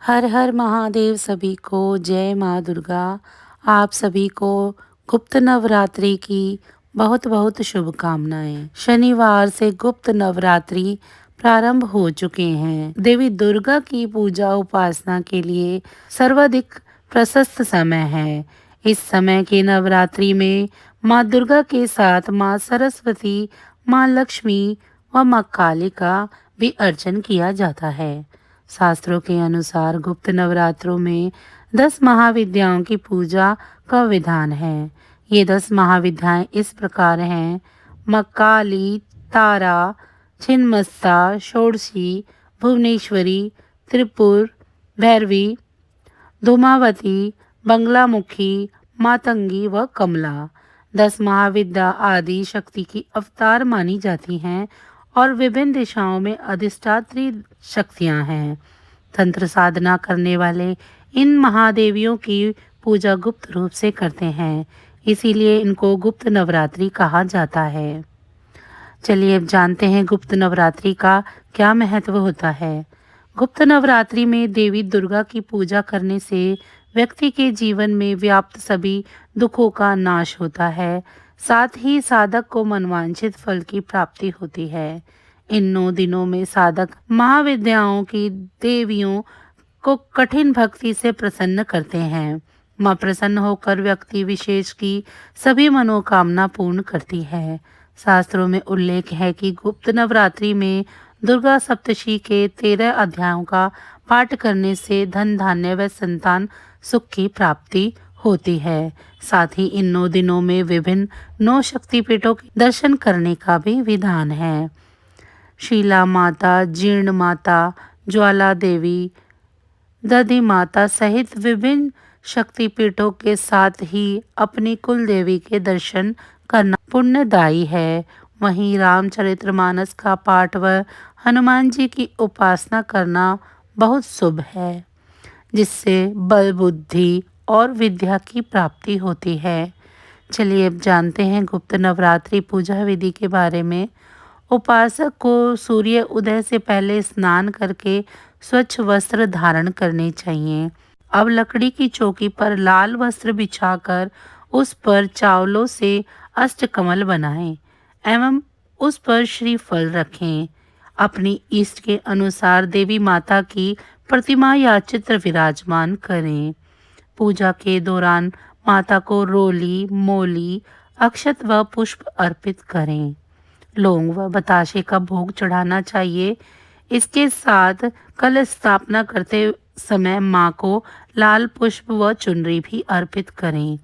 हर हर महादेव सभी को जय माँ दुर्गा। आप सभी को गुप्त नवरात्रि की बहुत बहुत शुभकामनाएं। शनिवार से गुप्त नवरात्रि प्रारंभ हो चुके हैं। देवी दुर्गा की पूजा उपासना के लिए सर्वाधिक प्रशस्त समय है। इस समय के नवरात्रि में माँ दुर्गा के साथ माँ सरस्वती, माँ लक्ष्मी व माँ काली का भी अर्चन किया जाता है। शास्त्रों के अनुसार गुप्त नवरात्रों में 10 महाविद्याओं की पूजा का विधान है। ये 10 महाविद्याएं इस प्रकार हैं: मक्काली, तारा, छिन्मस्ता, षोडशी, भुवनेश्वरी, त्रिपुर, भैरवी, धूमावती, बंगलामुखी, मातंगी व कमला। 10 महाविद्या आदि शक्ति की अवतार मानी जाती हैं और विभिन्न दिशाओं में अधिष्ठात्री शक्तियां हैं। तंत्र साधना करने वाले इन महादेवियों की पूजा गुप्त रूप से करते हैं, इसीलिए इनको गुप्त नवरात्रि कहा जाता है। चलिए अब जानते हैं गुप्त नवरात्रि का क्या महत्व होता है। गुप्त नवरात्रि में देवी दुर्गा की पूजा करने से व्यक्ति के जीवन में व्याप्त सभी दुखों का नाश होता है। साथ ही साधक को मनवांछित फल की प्राप्ति होती है। इन 9 दिनों में साधक महाविद्याओं की देवियों को कठिन भक्ति से प्रसन्न करते हैं। माँ प्रसन्न होकर व्यक्ति विशेष की सभी मनोकामना पूर्ण करती है। शास्त्रों में उल्लेख है कि गुप्त नवरात्रि में दुर्गा सप्तशी के 13 अध्यायों का पाठ करने से धन धान्य व संतान सुख की प्राप्ति होती है। साथ ही इन 9 दिनों में विभिन्न 9 शक्तिपीठों के दर्शन करने का भी विधान है। शीला माता, जीर्ण माता, ज्वाला देवी, दधि माता सहित विभिन्न शक्तिपीठों के साथ ही अपनी कुल देवी के दर्शन करना पुण्यदायी है। वहीं रामचरितमानस का पाठ व हनुमान जी की उपासना करना बहुत शुभ है, जिससे बल, बुद्धि और विद्या की प्राप्ति होती है। चलिए अब जानते हैं गुप्त नवरात्रि पूजा विधि के बारे में। उपासक को सूर्य उदय से पहले स्नान करके स्वच्छ वस्त्र धारण करने चाहिए। अब लकड़ी की चौकी पर लाल वस्त्र बिछाकर उस पर चावलों से अष्टकमल बनाएं एवं उस पर श्रीफल रखें। अपनी इष्ट के अनुसार देवी माता की प्रतिमा या चित्र विराजमान करें। पूजा के दौरान माता को रोली, मोली, अक्षत व पुष्प अर्पित करें। लौंग व बताशे का भोग चढ़ाना चाहिए। इसके साथ कलश स्थापना करते समय माँ को लाल पुष्प व चुनरी भी अर्पित करें।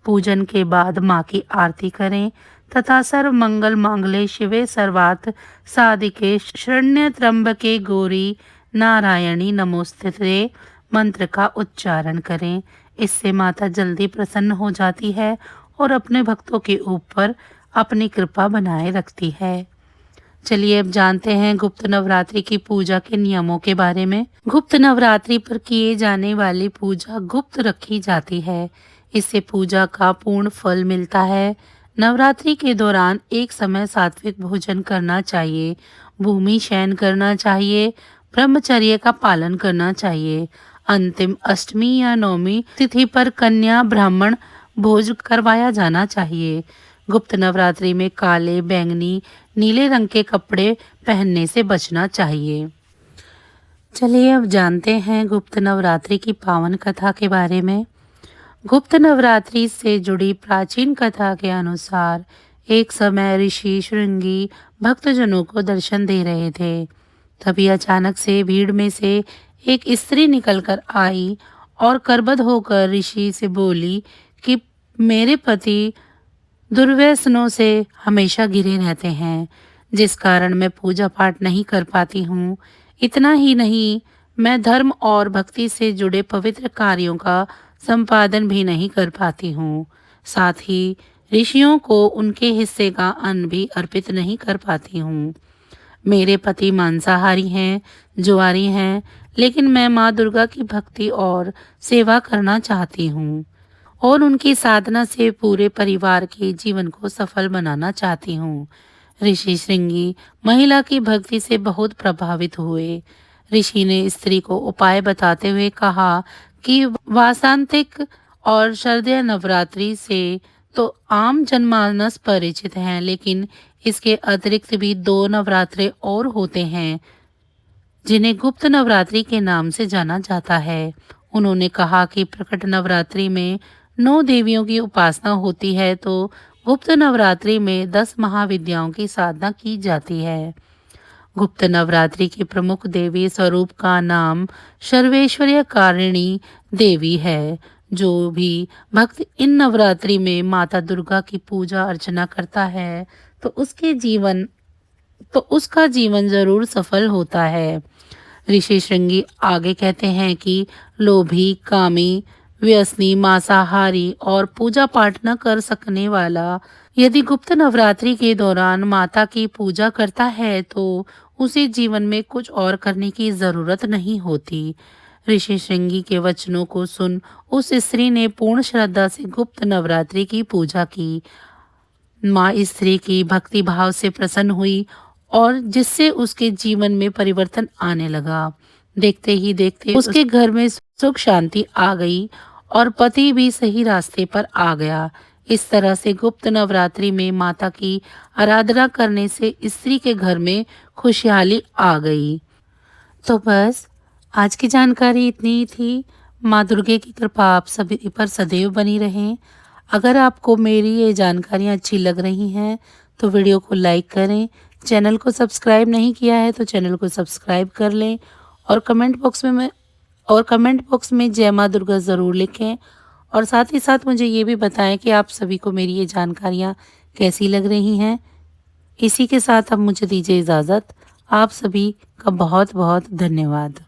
पूजन के बाद माँ की आरती करें तथा सर्व मंगल मांगल्ये शिवे सर्वार्थ साधिके शरण्य त्र्यंबके गौरी नारायणी नमोस्तुते मंत्र का उच्चारण करें। इससे माता जल्दी प्रसन्न हो जाती है और अपने भक्तों के ऊपर अपनी कृपा बनाए रखती है। चलिए अब जानते हैं गुप्त नवरात्रि की पूजा के नियमों के बारे में। गुप्त नवरात्रि पर किए जाने वाली पूजा गुप्त रखी जाती है। इससे पूजा का पूर्ण फल मिलता है। नवरात्रि के दौरान एक समय सात्विक भोजन करना चाहिए, भूमि शयन करना चाहिए, ब्रह्मचर्य का पालन करना चाहिए। अंतिम अष्टमी या नवमी तिथि पर कन्या ब्राह्मण भोज करवाया जाना चाहिए। गुप्त नवरात्रि में काले, बैंगनी, नीले रंग के कपड़े पहनने से बचना चाहिए। चलिए अब जानते हैं गुप्त नवरात्रि की पावन कथा के बारे में। गुप्त नवरात्रि से जुड़ी प्राचीन कथा के अनुसार एक समय ऋषि श्रृंगी भक्तजनों को दर्शन दे रहे थे। तभी अचानक से भीड़ में से एक स्त्री निकलकर आई और करबद्ध होकर ऋषि से बोली कि मेरे पति दुर्व्यसनों से हमेशा घिरे रहते हैं, जिस कारण मैं पूजा पाठ नहीं कर पाती हूँ। इतना ही नहीं, मैं धर्म और भक्ति से जुड़े पवित्र कार्यों का संपादन भी नहीं कर पाती हूँ। साथ ही ऋषियों को उनके हिस्से का अन्न भी अर्पित नहीं कर पाती हूँ। मेरे पति मांसाहारी हैं, जुआरी हैं, लेकिन मैं माँ दुर्गा की भक्ति और सेवा करना चाहती हूँ और उनकी साधना से पूरे परिवार के जीवन को सफल बनाना चाहती हूँ। ऋषि श्रृंगी महिला की भक्ति से बहुत प्रभावित हुए। ऋषि ने स्त्री को उपाय बताते हुए कहा कि वासंतिक और शरदीय नवरात्रि से तो आम जनमानस परिचित हैं, लेकिन इसके अतिरिक्त भी 2 नवरात्रे और होते हैं जिन्हें गुप्त नवरात्रि के नाम से जाना जाता है। उन्होंने कहा कि प्रकट नवरात्रि में 9 देवियों की उपासना होती है, तो गुप्त नवरात्रि में 10 महाविद्याओं की साधना की जाती है। गुप्त नवरात्रि की प्रमुख देवी स्वरूप का नाम सर्वेश्वरीय कारिणी देवी है। जो भी भक्त इन नवरात्रि में माता दुर्गा की पूजा अर्चना करता है तो उसका जीवन जरूर सफल होता है। ऋषि श्रृंगी आगे कहते हैं कि लोभी, कामी, व्यसनी, मांसाहारी और पूजा पाठ न कर सकने वाला यदि गुप्त नवरात्रि के दौरान माता की पूजा करता है तो उसे जीवन में कुछ और करने की जरूरत नहीं होती। ऋषि श्रृंगी के वचनों को सुन उस स्त्री ने पूर्ण श्रद्धा से गुप्त नवरात्रि की पूजा की। माँ स्त्री की भक्ति भाव से प्रसन्न हुई और जिससे उसके जीवन में परिवर्तन आने लगा। देखते ही देखते उसके घर में सुख शांति आ गई और पति भी सही रास्ते पर आ गया। इस तरह से गुप्त नवरात्रि में माता की आराधना करने से स्त्री के घर में खुशहाली आ गई। तो बस आज की जानकारी इतनी ही थी। माँ दुर्गे की कृपा आप सभी पर सदैव बनी रहे। अगर आपको मेरी ये जानकारियाँ अच्छी लग रही हैं तो वीडियो को लाइक करें। चैनल को सब्सक्राइब नहीं किया है तो चैनल को सब्सक्राइब कर लें और कमेंट बॉक्स में जय माँ दुर्गा ज़रूर लिखें। और साथ ही साथ मुझे ये भी बताएं कि आप सभी को मेरी ये जानकारियाँ कैसी लग रही हैं। इसी के साथ अब मुझे दीजिए इजाज़त। आप सभी का बहुत बहुत धन्यवाद।